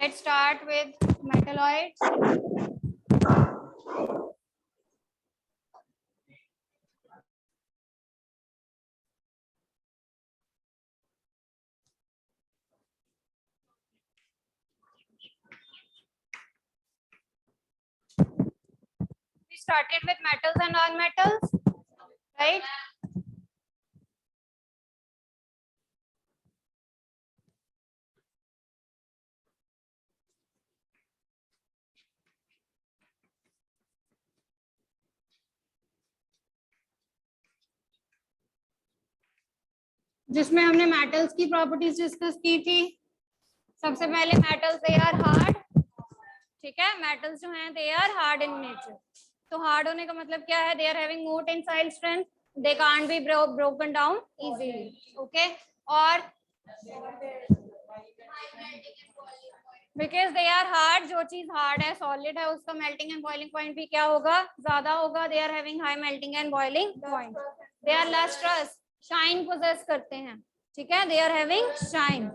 Let's start with metalloids. We started with metals and non-metals, right? जिसमें हमने metals की properties discuss की थी। सबसे पहले मेटल्स दे आर हार्ड, ठीक है। मेटल्स जो हैं they are hard in nature. तो हार्ड होने का मतलब क्या है? They are having more tensile strength, they can't be broken down easily, okay. और बिकॉज दे आर हार्ड, जो चीज हार्ड है, सॉलिड है, उसका मेल्टिंग एंड बॉइलिंग पॉइंट भी क्या होगा? ज्यादा होगा। They are having high melting and boiling point. They are lustrous, shine possess करते हैं, ठीक है। They are having shine.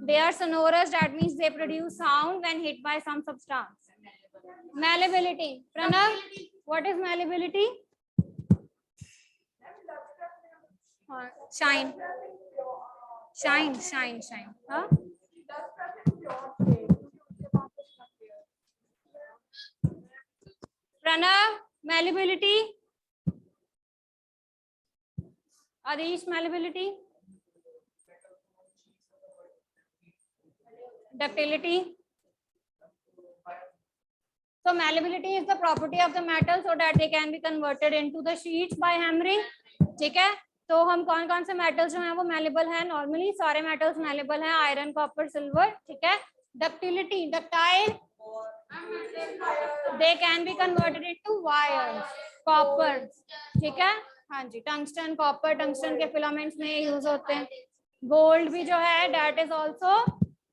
They are sonorous, that means they produce sound when hit by some substance. Malleability. Pranav, what is malleability? Shine. Shine, shine, shine. Huh? Pranav, malleability. Adish, malleability. Ductility. So malleability is the property of the metal so that they can be converted into the sheets by hammering, ठीक है। तो हम कौन कौन से metals जो हैं वो मैलेबल हैं? नॉर्मली सारे मेटल्स मैलेबल हैं, आयरन, कॉपर, सिल्वर, ठीक है। Ductility, ductile, they can be converted into wires, copper, ठीक है। हाँ जी, टंगस्टन, कॉपर, टंगस्टन के फिलामेंट्स में यूज होते हैं। गोल्ड भी जो है that is also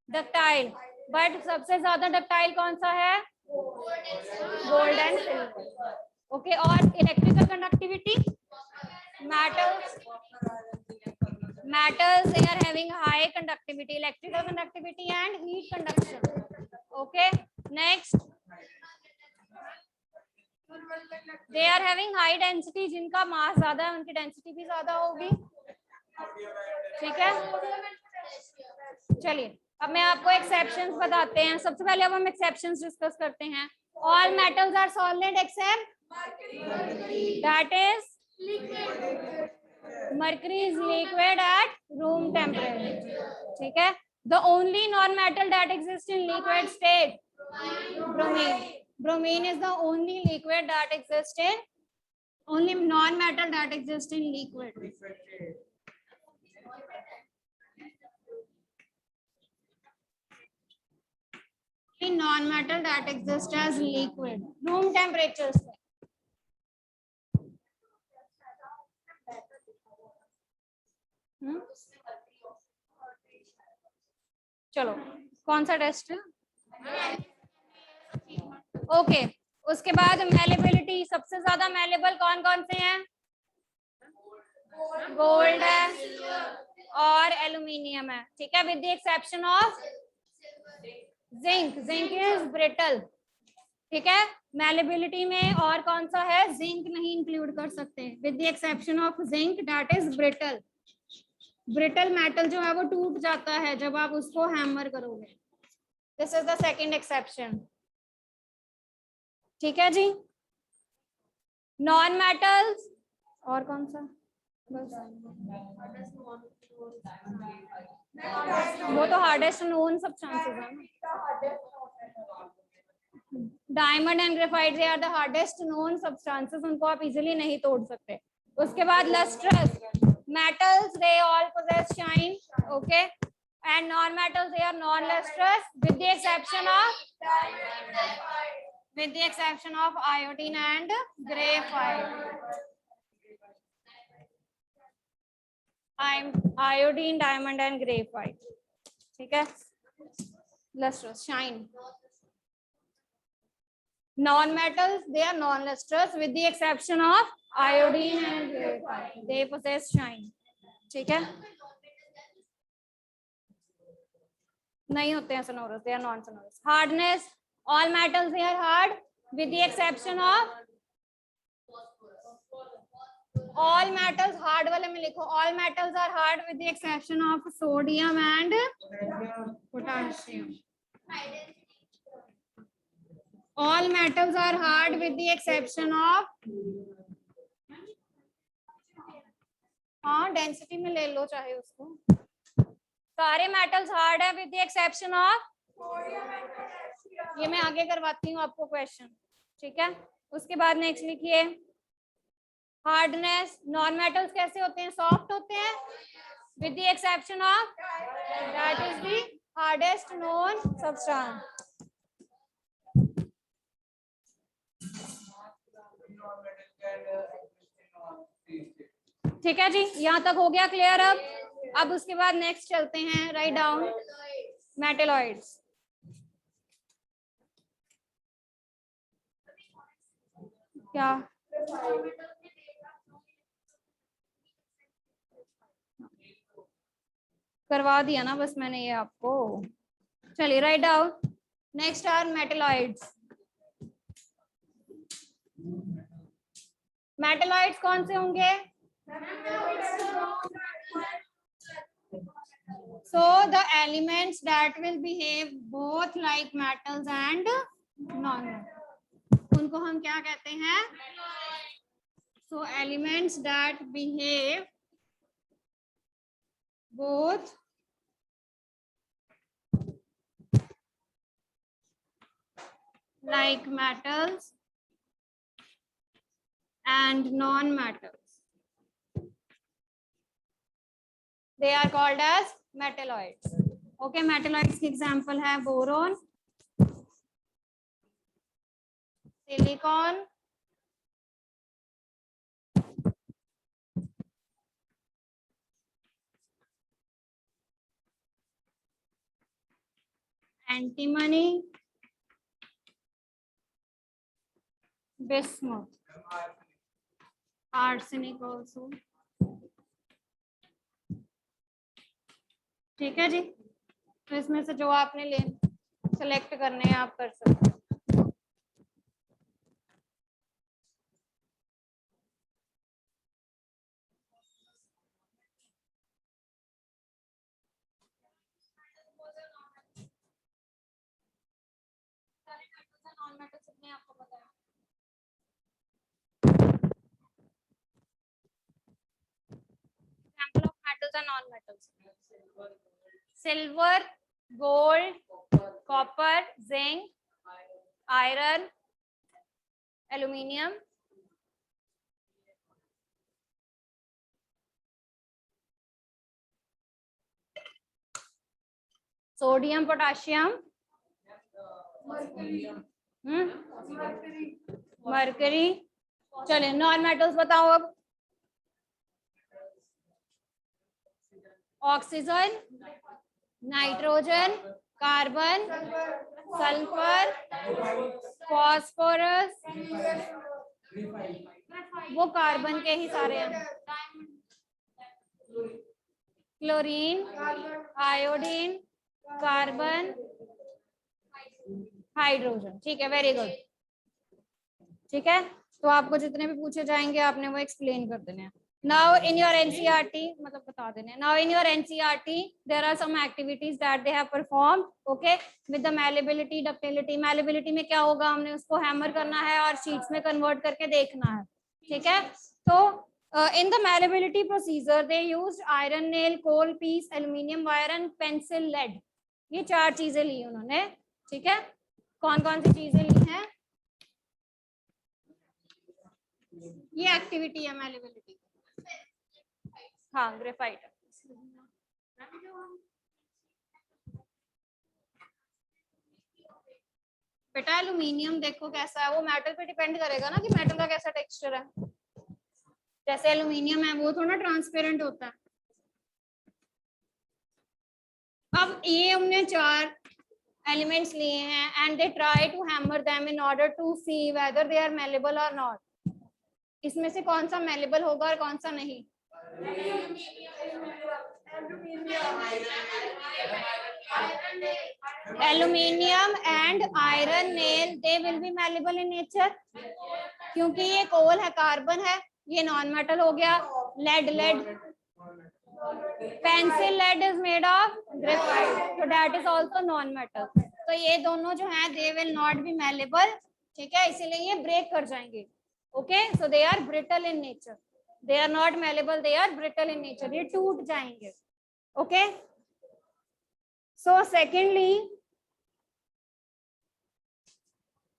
ductile, but सबसे ज्यादा डक्टाइल कौन सा है? Gold and silver, okay. और electrical conductivity, metals they are having high conductivity, electrical conductivity and heat conduction, okay. Next, they are having high density, जिनका मास ज्यादा है उनकी डेंसिटी भी ज्यादा होगी, ठीक है। चलिए अब मैं आपको एक्सेप्शंस बताते हैं। सबसे पहले अब हम एक्सेप्शंस डिस्कस करते हैं। All metals are solid except that is mercury is liquid at room temperature, ठीक है। the only non-metal that exists in liquid state, bromine. Bromine is the only liquid that exists in, only non-metal that exists in liquid. Non-metal that exists as liquid room temperature से। चलो कौन सा test है? Okay, उसके बाद malleability, सबसे ज्यादा malleable कौन कौन से हैं? गोल्ड है और एल्यूमिनियम है, ठीक है, with the exception of zinc. Zinc is brittle, ठीक है। मैलेबिलिटी में और कौन सा है? जिंक नहीं इंक्लूड कर सकते, with the exception of zinc that is brittle. Brittle metal जो है वो टूट जाता है जब आप उसको हैमर करोगे। This is the second exception, ठीक है जी। नॉन मेटल्स और कौन सा? वो तो हार्डेस्ट नोन सब्सटेंसेस है ना। Diamond and graphite they are the hardest known substances, उनको आप इजीली नहीं तोड़ सकते। उसके बाद lustrous metals, they all possess shine, okay, and non-metals they are non-lustrous with the exception of iodine and graphite. Iodine, diamond and graphite, ठीक है। lustrous, shine. Non-metals they are non-lustrous with the exception of iodine and graphite, they possess shine, ठीक है। नहीं होते हैं sonorous, they are non sonorous. Hardness, all metals they are hard with the exception of all metals. hard वाले में लिखो all metals are hard with the exception of sodium and potassium. all metals are hard with the exception of, हाँ density में ले लो चाहे उसको, सारे metals hard है विद द एक्सेप्शन ऑफ, ये मैं आगे करवाती हूँ आपको क्वेश्चन, ठीक है। उसके बाद नेक्स्ट लिखिए हार्डनेस, नॉन मेटल्स कैसे होते हैं, सॉफ्ट होते हैं with the exception of, that is the hardest known substance. ठीक है जी, यहाँ तक हो गया क्लियर। अब उसके बाद नेक्स्ट चलते हैं, राइट डाउन मेटलॉइड्स। क्या करवा दिया ना बस मैंने ये आपको, चलिए right down. Next are metalloids. Metalloids कौन से होंगे, so the elements that will behave both like metals and non-metals, उनको हम क्या कहते हैं, so elements that behave both like metals and non-metals, they are called as metalloids. Okay, metalloids की example है boron, silicon, antimony, bismuth, arsenic also. ठीक है जी, तो इसमें से जो आपने ले सेलेक्ट करने हैं आप कर सकते हैं। आपको पता है example of metals and non-metals, silver, gold, copper, zinc, iron, aluminium, sodium, potassium, mercury. चलिए नॉन मेटल्स बताओ अब, oxygen, nitrogen, carbon, sulphur, phosphorus, वो कार्बन के ही सारे हैं, क्लोरीन, आयोडीन, कार्बन, हाइड्रोजन। ठीक है, वेरी गुड। ठीक है, तो आपको जितने भी पूछे जाएंगे आपने वो एक्सप्लेन कर देने हैं। Now in your NCERT, मतलब बता देने। Now in your NCERT, there are some activities that they have performed, okay, with the malleability, ductility. Malleability में क्या होगा, हमने उसको हैमर करना है और शीट्स में कन्वर्ट करके देखना है। ठीक है, तो in the malleability procedure, they used iron nail, coal piece, aluminium wire and pencil lead. ये 4 चीजें ली उन्होंने। ठीक है, कौन कौन सी चीजें ली हैं, ये एक्टिविटी है malleability। हाँ, ग्रेफाइट। बेटा एल्यूमिनियम देखो कैसा है, वो मेटल पे डिपेंड करेगा ना कि मेटल का कैसा टेक्सचर है। जैसे एल्यूमिनियम है वो थोड़ा ट्रांसपेरेंट होता है। अब ये हमने 4 एलिमेंट्स लिए हैं and they try to hammer them in order to see whether they are malleable और नॉट। इसमें से कौन सा मेलेबल होगा और कौन सा नहीं, aluminium and iron nail they will B malleable in nature, क्योंकि ये कोल है, कार्बन है, ये नॉन मेटल हो गया. Lead pencil lead is made of graphite, so that is also non metal. तो ये दोनों जो है they will not be malleable, ठीक है, इसीलिए ये ब्रेक कर जाएंगे. Okay, so they are brittle in nature, they are not malleable, they are brittle in nature, ये टूट जाएंगे. Okay, so secondly,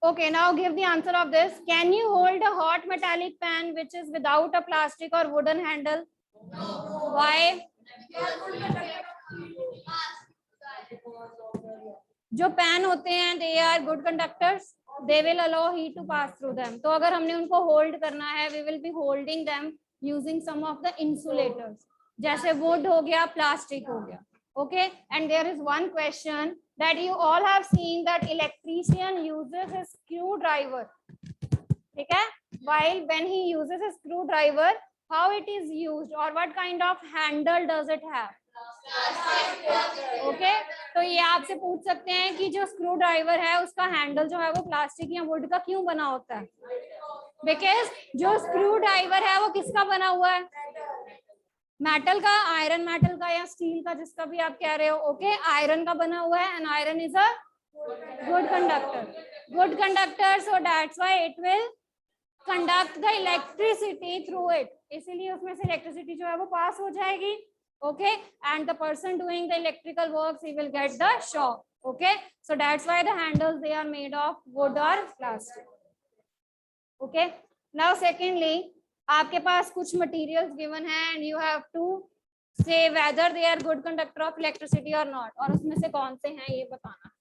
okay, now give the answer of this. Can you hold a hot metallic pan which is without a plastic or wooden handle? No. Why? जो pan होते हैं they are good conductors, they will allow heat to pass through them. तो अगर हमने उनको hold करना है, we will be holding them using some of the insulators, जैसे wood हो गया, plastic हो गया. Okay, and there is one question that you all have seen that electrician uses his screwdriver. ठीक है, while when he uses a screwdriver, how it is used or what kind of handle does it have? Okay, तो ये आपसे पूछ सकते हैं कि जो स्क्रू ड्राइवर है उसका हैंडल जो है वो प्लास्टिक या वुड का क्यों बना होता है? बिकॉज जो स्क्रू ड्राइवर है वो किसका बना हुआ है? मेटल का, आयरन मेटल का या स्टील का, जिसका भी आप कह रहे हो. ओके, आयरन का बना हुआ है, and iron is a good conductor, so that's why it will conduct the electricity through it, इसीलिए उसमें से इलेक्ट्रिसिटी जो है वो पास हो जाएगी. Okay, and the person doing the electrical works, he will get the shock. Okay, so that's why the handles, they are made of wood or plastic. Okay, now secondly, आपके पास कुछ materials given है and you have to say whether they are good conductor of electricity or not, और उसमें से कौन से हैं ये बताना.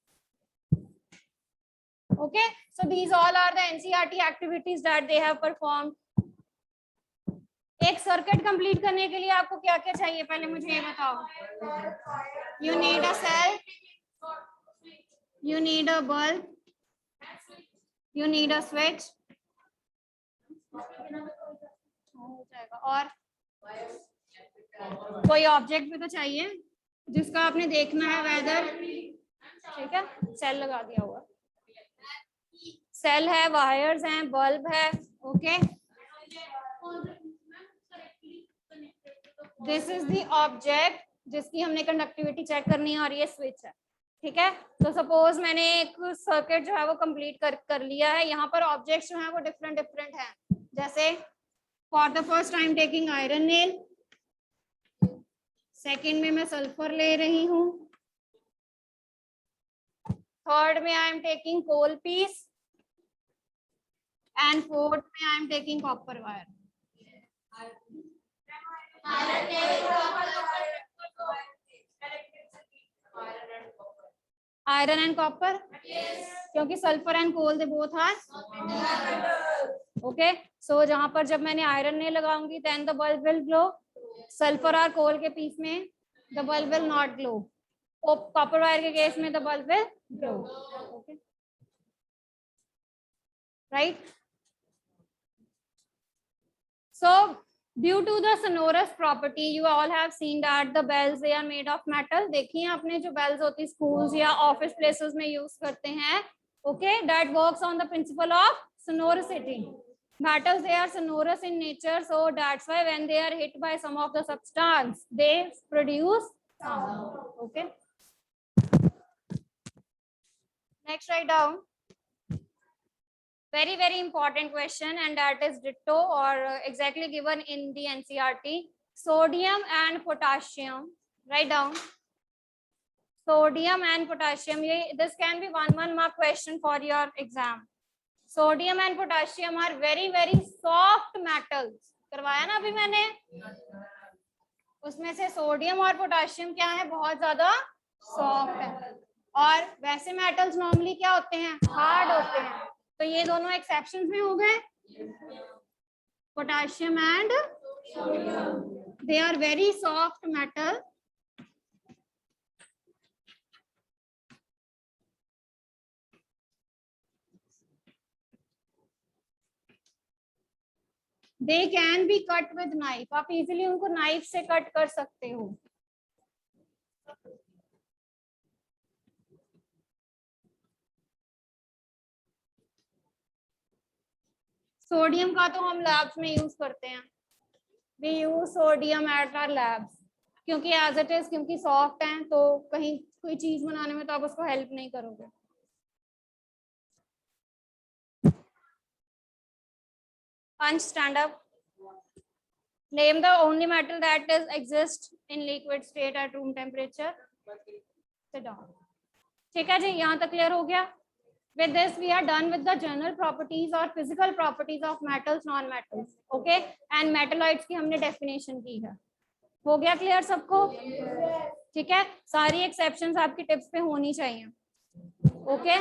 Okay, so these all are the NCERT activities that they have performed. एक सर्किट कंप्लीट करने के लिए आपको क्या क्या चाहिए, पहले मुझे ये बताओ. You need a cell, you need a bulb, you need a switch, और कोई ऑब्जेक्ट भी तो चाहिए जिसका आपने देखना है वेदर. ठीक है, सेल लगा दिया हुआ, सेल है, वायर्स हैं, बल्ब है. Okay, this is the object जिसकी हमने कंडक्टिविटी चेक करनी है, और ये स्विच है. ठीक है, तो सपोज मैंने एक सर्किट जो है वो कंप्लीट कर लिया है. यहाँ पर ऑब्जेक्ट्स जो है वो डिफरेंट हैं, जैसे for the first time taking iron nail, second में मैं सल्फर ले रही हूँ, थर्ड में I am taking coal piece, and fourth में I am taking copper wire. Iron and copper, क्योंकि sulphur and coal they both are. Okay, so जहां पर जब मैंने आयरन नहीं लगाऊंगी then the bulb will glow, sulphur और कोल के पीस में the bulb will not glow, copper wire के केस में the bulb will glow. Okay, right. So due to the sonorous property, you all have seen that the bells, they are made of metal. देखिए आपने जो bells होती schools या office places में use करते हैं, okay, that works on the principle of sonority. Metals, they are sonorous in nature, so that's why when they are hit by some of the substance, they produce sound. Okay. Next, write down. Very important question, and that is ditto or exactly given in the NCERT. Sodium and potassium. Write down. Sodium and potassium. This can be one mark question for your exam. Sodium and potassium are very soft metals. करवाया ना अभी मैंने, उसमें से sodium और potassium क्या है, बहुत ज्यादा सॉफ्ट है. और वैसे मेटल्स नॉर्मली क्या होते हैं, हार्ड होते हैं. तो ये दोनों एक्सेप्शन में हो गए, potassium and they are very soft metal. They can be cut with knife, आप इजीली उनको नाइफ से कट कर सकते हो. सोडियम का तो हम लैब्स में यूज करते हैं, we use sodium at our labs, क्योंकि एज इट इज, क्योंकि सॉफ्ट है तो कहीं कोई चीज बनाने में तो आप उसको हेल्प नहीं करोगे। अंश stand up. Name the only metal that is exist in liquid state at room temperature. Sit down. ठीक है जी, यहाँ तक क्लियर हो गया। With this, we are done with the general properties or physical properties of metals, non-metals. Okay? And metalloids की हमने definition की है। हो गया क्लियर सबको? ठीक है, सारी एक्सेप्शंस आपकी टिप्स पे होनी चाहिए। ओके?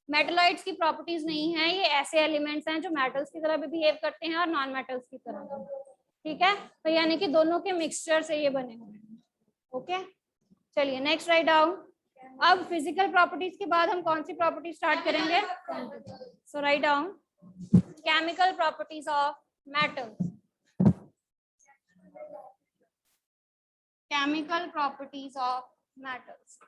मेटलॉइड्स की प्रॉपर्टीज नहीं है, ये ऐसे एलिमेंट्स हैं जो मेटल्स की तरह भी बिहेव करते हैं और नॉन मेटल्स की तरह भी। ठीक है, तो यानी कि दोनों के मिक्सचर से ये बने हुए हैं। ओके, चलिए नेक्स्ट राइट डाउन। अब फिजिकल प्रॉपर्टीज के बाद हम कौन सी प्रॉपर्टी स्टार्ट करेंगे? So write down chemical properties of metals. Chemical properties of metals.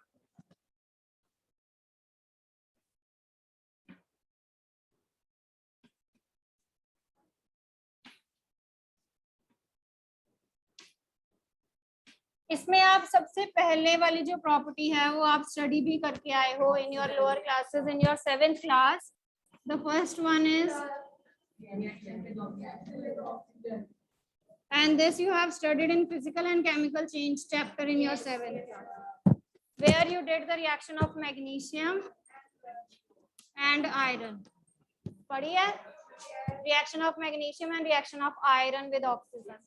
इसमें आप सबसे पहले वाली जो प्रॉपर्टी है वो आप स्टडी भी करके आए हो in your lower classes, in your 7th class. The first one is, and this you have studied in physical and chemical change chapter in your 7th class, where you did the reaction of magnesium and iron. पढ़ी है? Reaction of magnesium and reaction of iron with oxygen.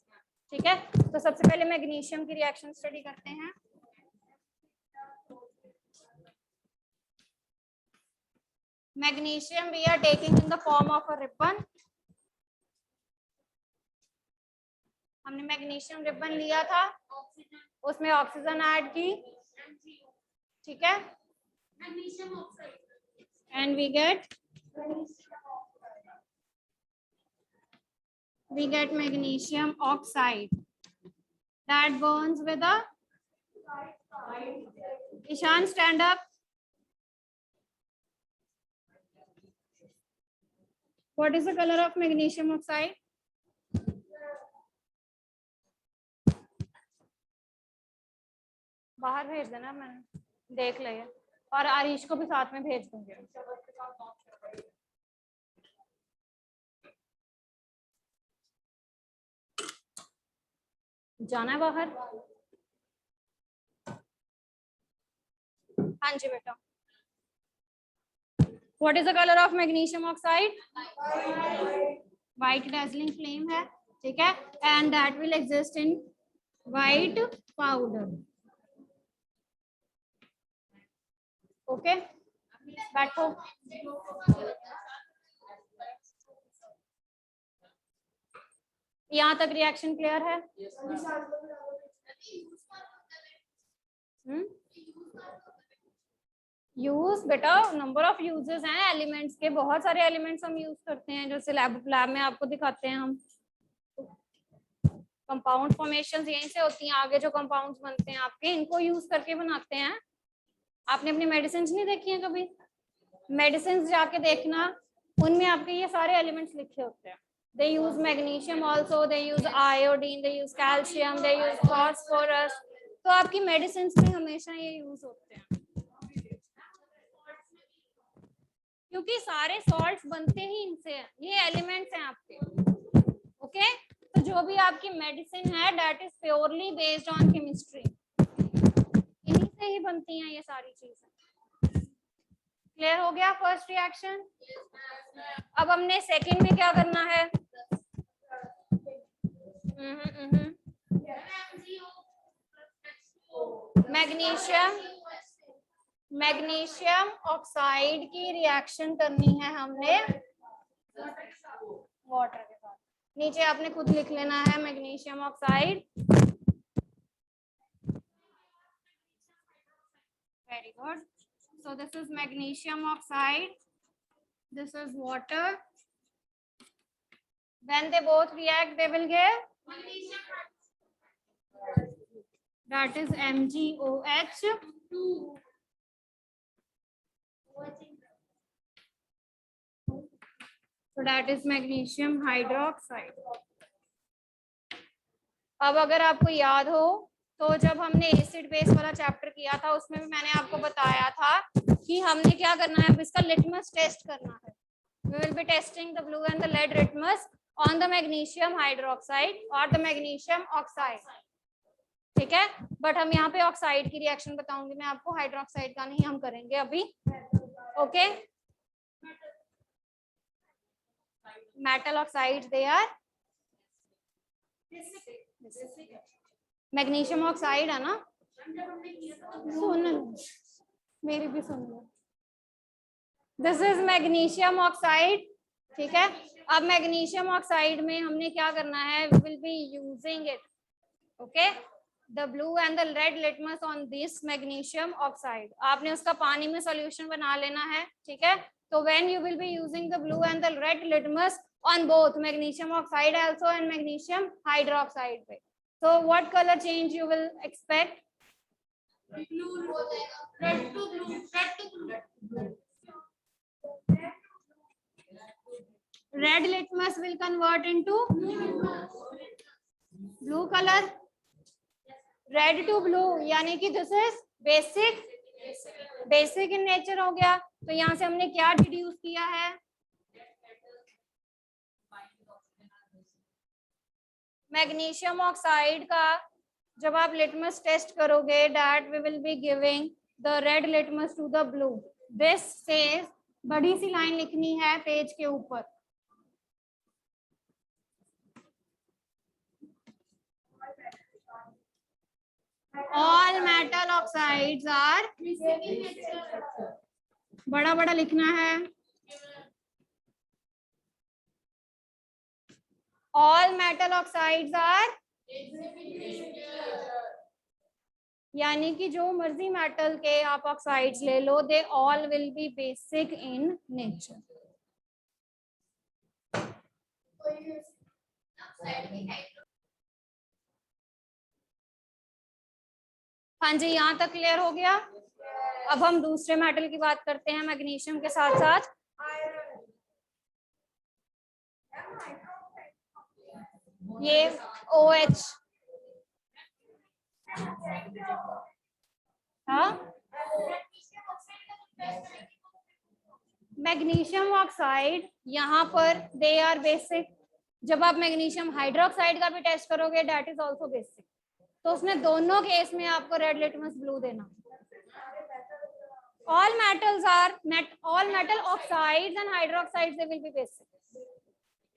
ठीक है, तो सबसे पहले magnesium की reaction study करते हैं। Magnesium we are taking in the form of a ribbon. हमने मैग्नीशियम रिबन लिया था, उसमें ऑक्सीजन ऐड की, ठीक है, and we get magnesium oxide that burns with a, Ishan stand up. What is the color of magnesium oxide? बाहर भेज देना, मैंने देख लिया, और आरिश को भी साथ में भेज दूंगी। जाना है बाहर? हाँ जी बेटा। What is the color of magnesium oxide? White dazzling flame है, ठीक है, and that will exist in white powder. Okay, बैठो। यहाँ तक रिएक्शन क्लियर है? यूज बेटा, नंबर ऑफ यूजेस हैं एलिमेंट्स के, बहुत सारे एलिमेंट्स हम यूज करते हैं, जैसे लैब में आपको दिखाते हैं हम। कंपाउंड फॉर्मेशंस यहीं से होती हैं, आगे जो कंपाउंड्स बनते हैं आपके, इनको यूज करके बनाते हैं। आपने अपनी मेडिसिन नहीं देखी हैं कभी? मेडिसिन जाके देखना, उनमें आपके ये सारे एलिमेंट्स लिखे होते हैं। They use magnesium also, they use iodine, they use calcium, they use phosphorus. तो आपकी मेडिसिन में हमेशा ये यूज होते हैं, क्योंकि सारे सॉल्ट्स बनते ही इनसे हैं, ये एलिमेंट्स हैं आपके। ओके, तो जो भी आपकी मेडिसिन है that is purely based on chemistry, इन्हीं से ही बनती हैं ये सारी चीजें। क्लियर हो गया फर्स्ट रिएक्शन? अब हमने सेकंड में क्या करना है? मैग्नीशियम ऑक्साइड की रिएक्शन करनी है हमने वाटर के साथ। नीचे आपने खुद लिख लेना है magnesium oxide. Very good. So this is magnesium oxide, this is water. When they both react, they will give that is MgOH. so that is magnesium hydroxide. अब अगर आपको याद हो तो जब हमने एसिड बेस वाला चैप्टर किया था उसमें भी मैंने आपको बताया था कि हमने क्या करना है, अब इसका लिटमस टेस्ट करना है. We will be testing the blue and the lead litmus on the magnesium hydroxide or the magnesium oxide. ठीक है, बट हम यहाँ पे ऑक्साइड की रिएक्शन बताऊंगी मैं आपको, हाइड्रोक्साइड का नहीं हम करेंगे अभी. Okay, metal oxide they are magnesium oxide है ना, सुन मेरी भी सुन लो. This is magnesium oxide. ठीक है, अब मैग्नीशियम ऑक्साइड में हमने क्या करना है, we will be using it. Okay, the blue and the red litmus on this magnesium oxide. आपने उसका पानी में सॉल्यूशन बना लेना है. ठीक है, तो when you will be using the blue and the red litmus on both magnesium oxide also and magnesium hydroxide पे, so what color change you will expect? Blue, red to blue, red to blue. Red litmus will convert into blue color. Red to blue यानी कि this is basic in nature हो गया. तो यहाँ से हमने क्या डिड्यूस किया है, मैग्नीशियम ऑक्साइड का जब आप लिटमस टेस्ट करोगे, that we will be giving the red litmus to the blue. This says, बड़ी सी लाइन लिखनी है पेज के ऊपर. ऑल मेटल ऑक्साइड्स आर, बड़ा बड़ा लिखना है. All metal oxides are, यानी कि जो मर्जी मेटल के आप ऑक्साइड्स ले लो, they all will be basic in nature. हाँ जी, यहाँ तक क्लियर हो गया. अब हम दूसरे मेटल की बात करते हैं मैग्नीशियम के साथ साथ. ये OH, हाँ, मैग्नीशियम ऑक्साइड यहाँ पर दे आर बेसिक. जब आप मैग्नीशियम हाइड्रोक्साइड का भी टेस्ट करोगे, दैट इज ऑल्सो बेसिक. तो उसमें दोनों केस में आपको रेड लिटमस ब्लू देना. All metals are all metal oxides and hydroxides they will be basic.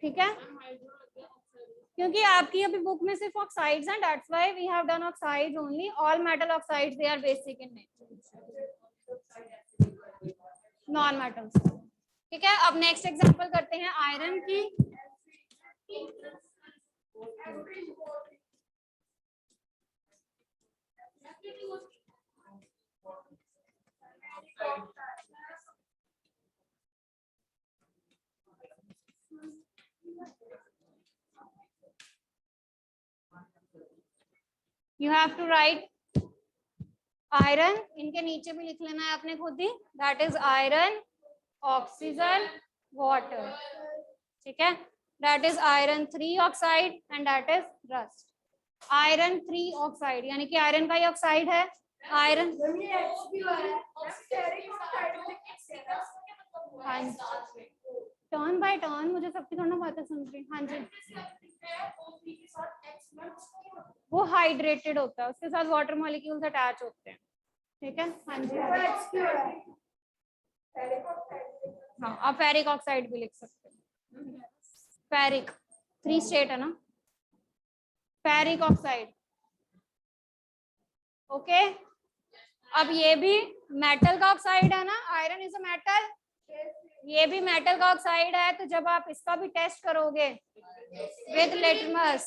ठीक है, क्योंकि आपकी अभी बुक में सिर्फ ऑक्साइड्स हैं, that's why we have done oxides only. All metal oxides they are basic in nature, non metals. ठीक है, अब नेक्स्ट एग्जांपल करते हैं आयरन की. You have to write iron. इनके नीचे भी लिख लेना है आपने खुद ही. That is iron, oxygen, water. ठीक है, that is iron 3 oxide and that is rust. Iron 3 oxide यानी कि आयरन का ही ऑक्साइड है. आयरन, हाँ जी, टर्न बाय टर्न, मुझे सबकी थोड़ा बातें सुन रही. हाँ जी, वो हाइड्रेटेड होता है, उसके साथ वाटर मॉलिक्यूल्स अटैच होते हैं. ठीक है, हाँ जी, हाँ, आप फेरिक ऑक्साइड भी लिख सकते हैं. फेरिक 3 स्टेट है ना, फेरिक ऑक्साइड. ओके, अब ये भी मेटल का ऑक्साइड है ना, आयरन इज अ मेटल. ये भी मेटल का ऑक्साइड है. तो जब आप इसका भी टेस्ट करोगे विद लिटमस,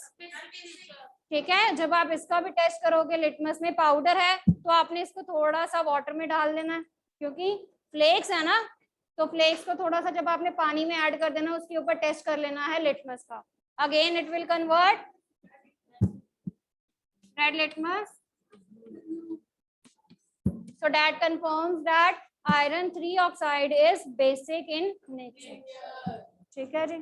ठीक है, जब आप इसका भी टेस्ट करोगे, लिटमस में पाउडर है तो आपने इसको थोड़ा सा वाटर में डाल देना है, क्योंकि फ्लेक्स है ना, तो फ्लेक्स को थोड़ा सा जब आपने पानी में ऐड कर देना, उसके ऊपर टेस्ट कर लेना है लिटमस का. Again it will convert red litmus. So that confirms that iron 3 oxide is basic in nature. ठीक है जी।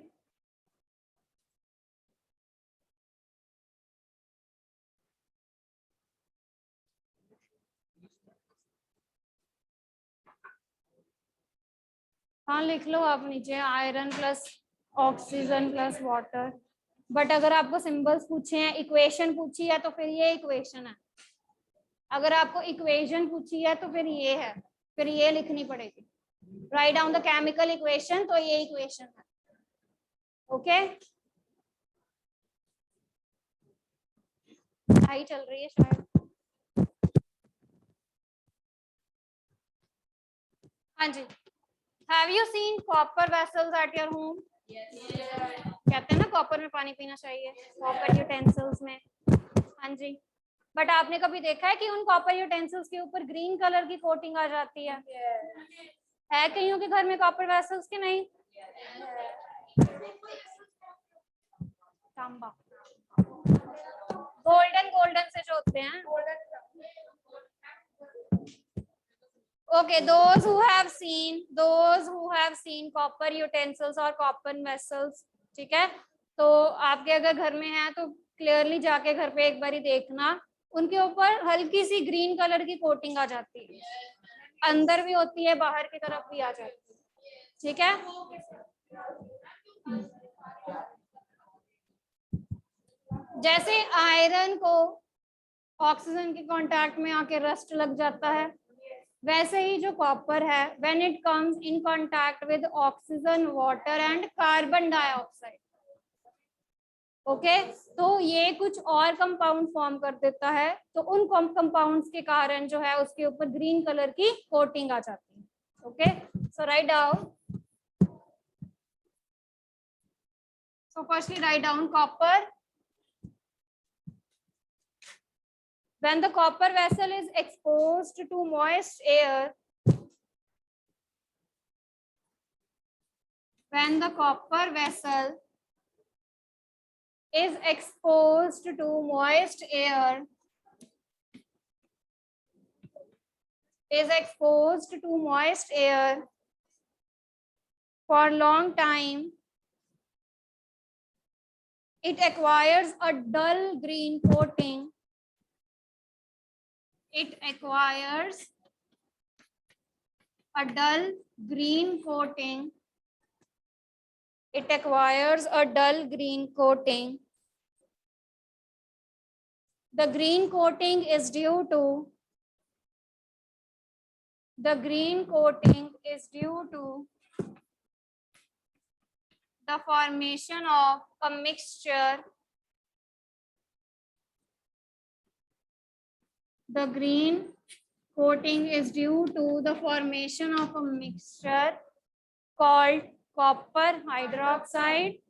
हाँ लिख लो आप नीचे, iron plus oxygen plus water. But अगर आपको सिंबल्स पूछे हैं, इक्वेशन पूछी है, तो फिर ये इक्वेशन है। अगर आपको इक्वेशन पूछी है तो फिर ये है, फिर ये लिखनी पड़ेगी। Write down the chemical equation, तो ये इक्वेशन है। ओके, पढ़ाई चल रही है शायद। हाँ जी, have you seen copper vessels at your home? कहते हैं ना कॉपर में पानी पीना चाहिए, कॉपर यूटेंसिल्स में। हाँ जी, बट आपने कभी देखा है कि उन कॉपर यूटेंसिल्स के ऊपर ग्रीन कलर की कोटिंग आ जाती है? है कईयों के घर में कॉपर वेसल्स के नहीं? तांबा, गोल्डन गोल्डन से जो होते हैं। Okay, those who have seen copper utensils और copper vessels, ठीक है, तो आपके अगर घर में है तो क्लियरली जाके घर पे एक बारी देखना, उनके ऊपर हल्की सी ग्रीन कलर की कोटिंग आ जाती है, अंदर भी होती है, बाहर की तरफ भी आ जाती है, ठीक है। जैसे आयरन को ऑक्सीजन के कांटेक्ट में आके रस्ट लग जाता है, वैसे ही जो कॉपर है, when it comes in contact with oxygen, water and carbon dioxide, okay, तो ये कुछ और कंपाउंड फॉर्म कर देता है, तो उन कंपाउंड्स के कारण जो है उसके ऊपर ग्रीन कलर की कोटिंग आ जाती है। Okay, so write down, so firstly write down copper. When the copper vessel is exposed to moist air, when the copper vessel is exposed to moist air, for long time, it acquires a dull green coating. It acquires a dull green coating. It acquires a dull green coating. The green coating is due to the formation of a mixture. The green coating is due to the formation of a mixture called copper hydroxide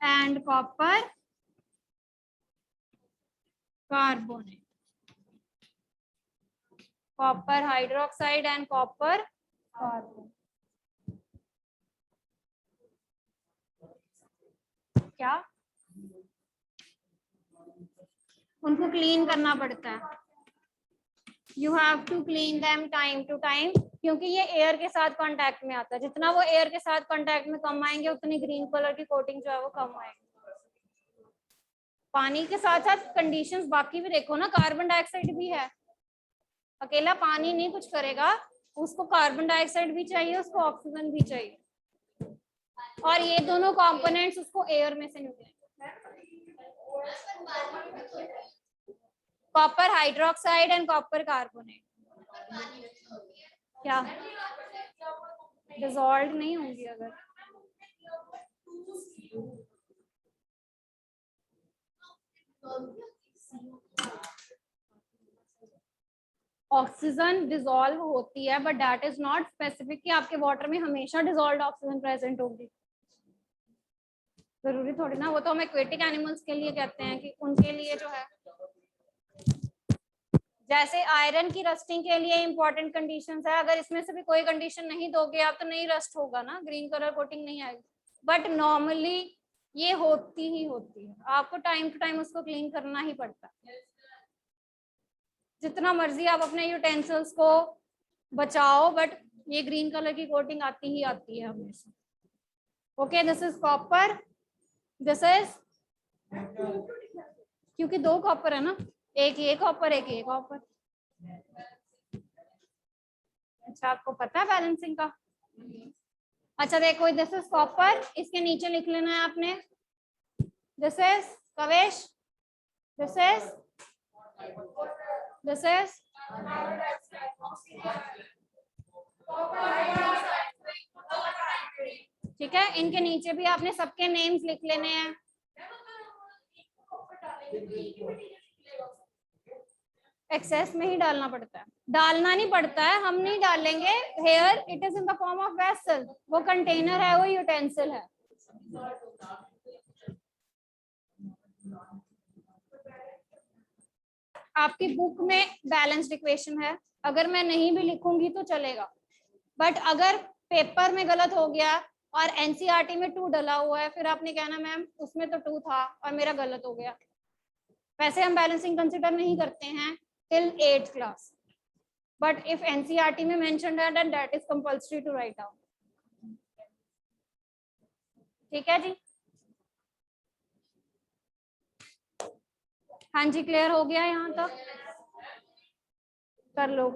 and copper carbonate. Copper hydroxide and copper carbonate. क्या? उनको clean करना पड़ता है, you have to clean them time to time, क्योंकि ये air के साथ contact में आता है, जितना वो एयर के साथ कांटेक्ट में कम आएंगे उतनी ग्रीन कलर की कोटिंग जो है वो कम आएगी। पानी के साथ साथ कंडीशंस बाकी भी देखो ना, कार्बन डाइऑक्साइड भी है, अकेला पानी नहीं कुछ करेगा, उसको कार्बन डाइऑक्साइड भी चाहिए, उसको ऑक्सीजन भी चाहिए, और ये दोनों कंपोनेंट्स उसको एयर में से निकलेंगे। Copper hydroxide and copper carbonate क्या डिसॉल्व नहीं होंगी अगर ऑक्सीजन डिसॉल्व होती है, but that is not specific कि आपके वाटर में हमेशा डिसॉल्व्ड ऑक्सीजन प्रेजेंट होगी, जरूरी थोड़ी ना, वो तो हम एक्वेटिक एनिमल्स के लिए कहते हैं कि उनके लिए जो है, जैसे आयरन की रस्टिंग के लिए इंपॉर्टेंट कंडीशंस है, अगर इसमें से भी कोई कंडीशन नहीं दोगे आप तो नहीं रस्ट होगा ना, ग्रीन कलर कोटिंग नहीं आएगी, बट नॉर्मली ये होती ही होती है, आपको टाइम टू टाइम उसको क्लीन करना ही पड़ता है। जितना मर्जी आप अपने यूटेंसिल्स को बचाओ, बट ये ग्रीन कलर की कोटिंग आती ही आती है हमेशा। Okay, this is copper, this is, क्योंकि दो कॉपर है ना, एक ये कॉपर एक ये कॉपर। अच्छा, आपको पता है बैलेंसिंग का? अच्छा देखो, दिस इज कॉपर, इसके नीचे लिख लेना है आपने, दिस इज कवेश, दिस इज, दिस इज, ठीक है। इनके नीचे भी आपने सबके नेम्स लिख लेने हैं। एक्सेस में ही डालना पड़ता है, डालना नहीं पड़ता है, हम नहीं डालेंगे। Here it is in the form of vessel, वो कंटेनर है, वो यूटेंसिल है। आपकी बुक में बैलेंस्ड इक्वेशन है, अगर मैं नहीं भी लिखूंगी तो चलेगा, बट अगर पेपर में गलत हो गया और एनसीईआरटी में 2 डला हुआ है, फिर आपने कहना मैम उसमें तो 2 था और मेरा गलत हो गया। वैसे हम बैलेंसिंग कंसिडर नहीं करते हैं till 8th class, but if NCERT में मेंशन्ड है then that is compulsory to write down. ठीक है जी, हाँ जी, क्लियर हो गया यहाँ तक? कर लो।